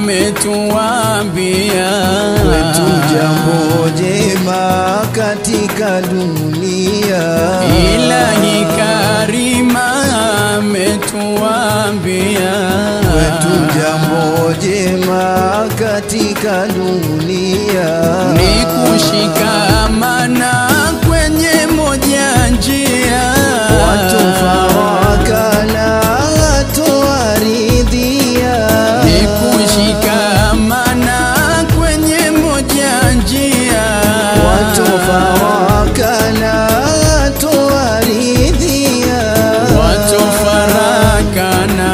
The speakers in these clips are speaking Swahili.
ametuambia kwetu jambo jema katika dunia. Ilahi Karima ametuambia kwetu jambo jema katika dunia ni kushikamana kwenye moja njia, watofarakana hatuaridhia. ni kushikamana kwenye moja njia, watofarakana hatuaridhia. watofarakana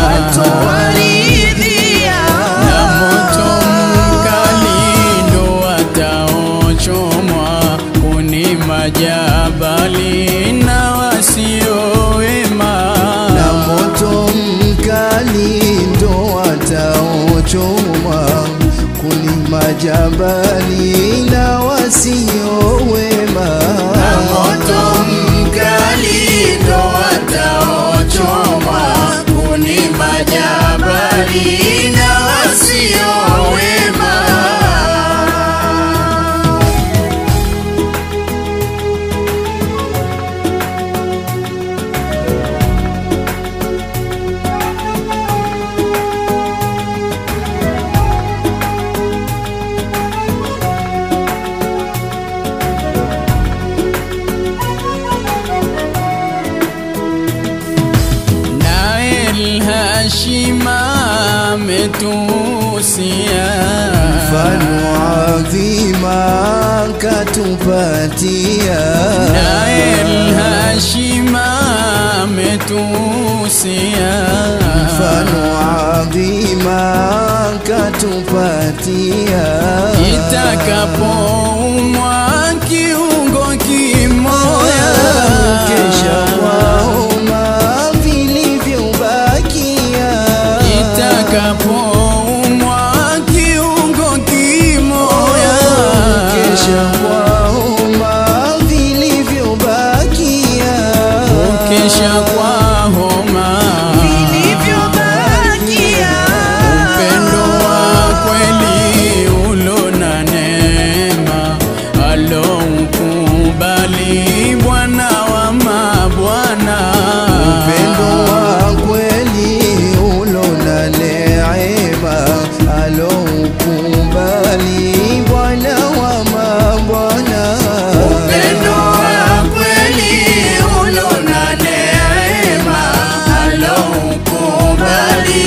hatuaridhia. na moto mkali ndo wataochomwa kuni majabali na wasiowema. na moto mkali ndo wataochoma kuni majabali na wasiowema. Na moto mkali ndo wataochomwa kuni majabali na wasiowema. Hashima ametuhusia mfano adhima katupatia. naye Hashima ametuhusia mfano adhima katupatia. itakapoumwa kiungo kimoya kesha waoma vilivyobakia. itakapoumwa kiungo kimoya kesha waoma vilivyobakia. ukesha kwa homa vilivyobakia. upendo wa kweli ulo na neema aloukubali Bwana wa mabwana. upendo wa kweli ulo na neema aloukubali Bwana wa mabwana. Upendo wa kweli ulo na neema aloukubali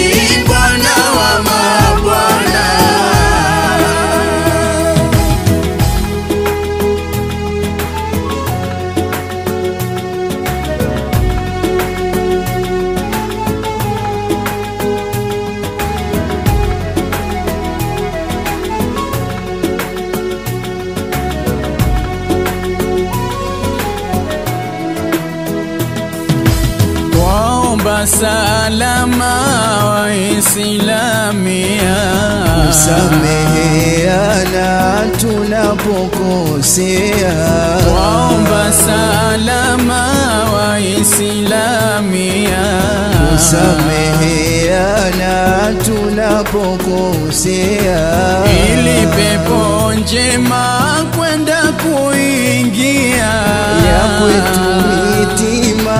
Bwana wa mabwana. Waomba salama wa Islamia, kusameheana tunapokosea. waomba salama wa Islamia, kusameheana tunapokosea. ili pepo njema kwenda kuingia ya kwetu mitima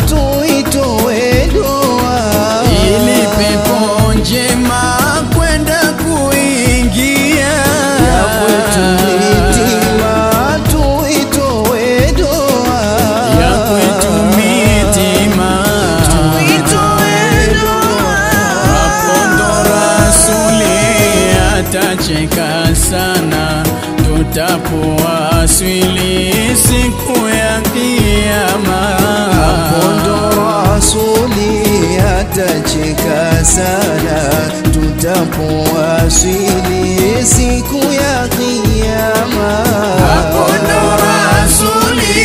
tuitoe doa. ili pepo njema kwenda kuingia ya kwetu mitima tuitoe doa. ya kwetu mitima tuitoe doa. hapo ndo Rasuli atacheka sana tutapowasili siku ya Kiyama. hapo ndo Rasuli atacheka sana tutapowasili siku ya Kiyama. Hapo ndo Rasuli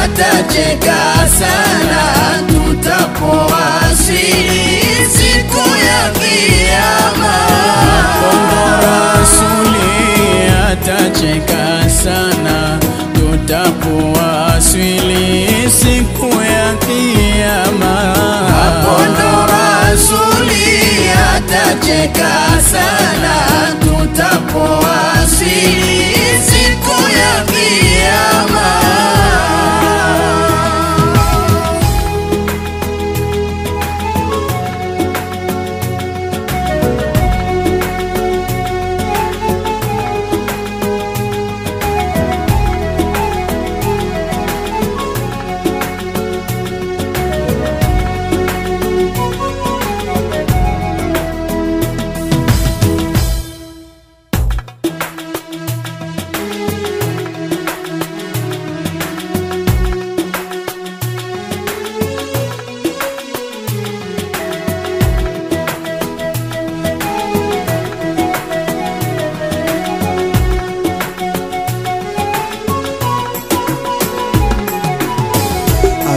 atacheka sana tutapowasili siku ya Kiyama. Hapo ndo Rasuli atacheka sana tutapowasili siku ya Kiyama. Hapo ndo Rasuli tutacheka sana tutapowasili siku ya Kiyama.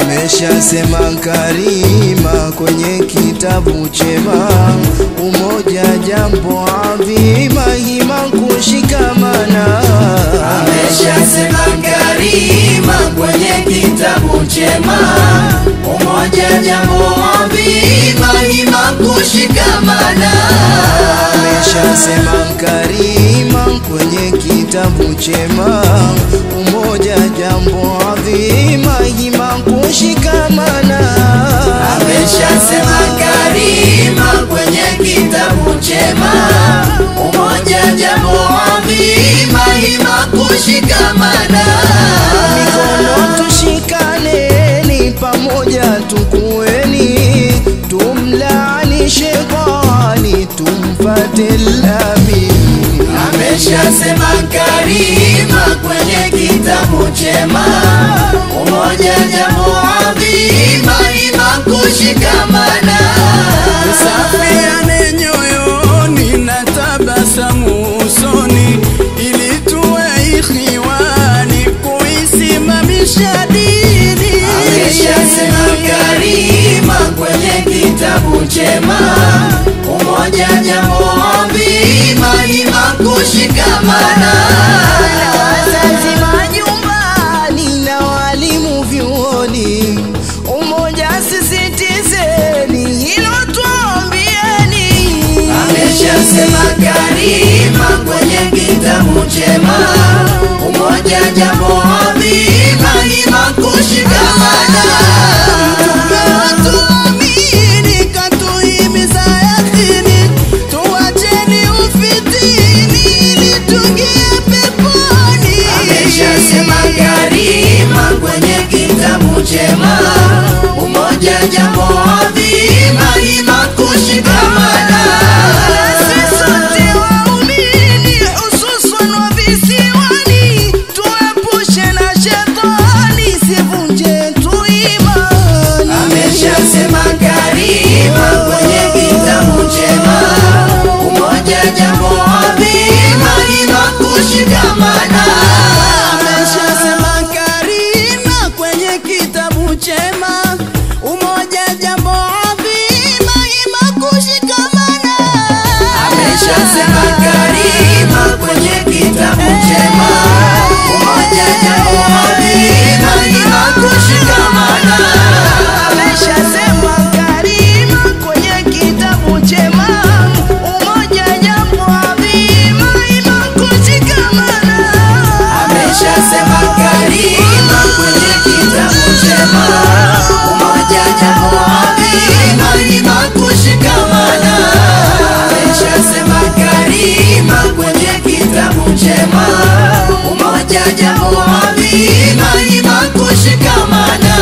Ameshasema Karima kwenye kitabu chema, umoja jambo adhima, hima kushikamana. Ameshasema Karima kwenye kitabu chema, umoja jambo adhima, hima kushikamana. Ameshasema Karima kwenye kitabu chema, umoja jambo adhima, hima kushikamana. Ameshasema Karima kwenye kitabu chema, umoja jambo adhima, hima kushikamana. Mikono tushikaneni, pamoja tukueni, tumlaani shetani, tumfate al-amin. Ameshasema Karima kwenye kitabu chema, umoja jambo adhima, hima kushikamana. Tusafiane nyoyoni na tabasamu usoni, ili tuwe ikhwani kuisimamisha dini. Ameshasema Karima kwenye kitabu chema, umoja jambo adhima, hima kushikamana. Wazazi majumbani na walimu vyuoni, umoja sisitizeni, hilo tuambieni. Ameshasema Karima kwenye kitabu chema, umoja jambo adhima, hima kushikamana. Tuamini katuhimiza yakini, tuacheni ufitini ili tuingie peponi. Ameshasema Karima kwenye kitabu chema, umoja jambo adhima, hima kushikamana. Sisi sote waumini hususan wa visiwani, tuepushe na shetani, sivunje tu imani. Ameshasema Karima kwenye kitabu chema, umoja jambo adhima, hima kushikamana. Ameshasema Karima kwenye kitabu chema, umoja jambo adhima, hima kushikamana. Ameshasema Karima kwenye kitabu chema, umoja jambo adhima, hima kushikamana. Ameshasema Karima kwenye kitabu chema, umoja jambo adhima, hima kushikamana. Ameshasema Karima kwenye kitabu chema, umoja jambo adhima, hima kushikamana. Ameshasema Karima kwenye kitabu chema, umoja jambo adhima, hima kushikamana.